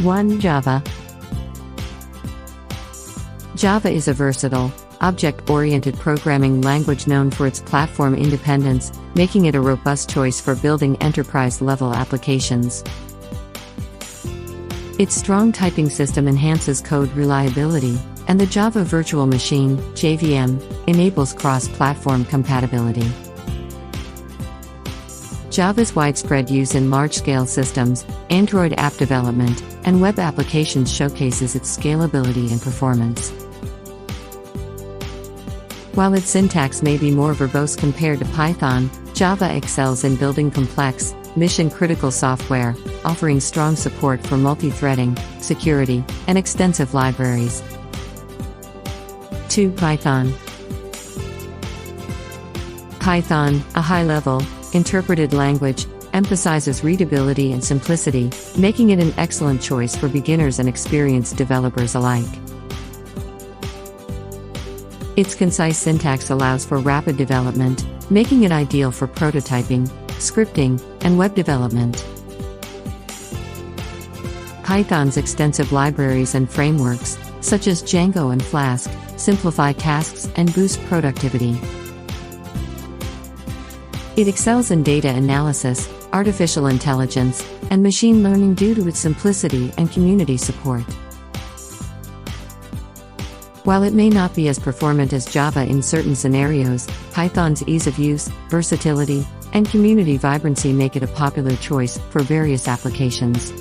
1. Java. Java is a versatile, object-oriented programming language known for its platform independence, making it a robust choice for building enterprise-level applications. Its strong typing system enhances code reliability, and the Java Virtual Machine (JVM) enables cross-platform compatibility. Java's widespread use in large-scale systems, Android app development, and web applications showcases its scalability and performance. While its syntax may be more verbose compared to Python, Java excels in building complex, mission-critical software, offering strong support for multithreading, security, and extensive libraries. 2. Python. Python, a high-level, interpreted language, emphasizes readability and simplicity, making it an excellent choice for beginners and experienced developers alike. Its concise syntax allows for rapid development, making it ideal for prototyping, scripting, and web development. Python's extensive libraries and frameworks, such as Django and Flask, simplify tasks and boost productivity. It excels in data analysis, artificial intelligence, and machine learning due to its simplicity and community support. While it may not be as performant as Java in certain scenarios, Python's ease of use, versatility, and community vibrancy make it a popular choice for various applications.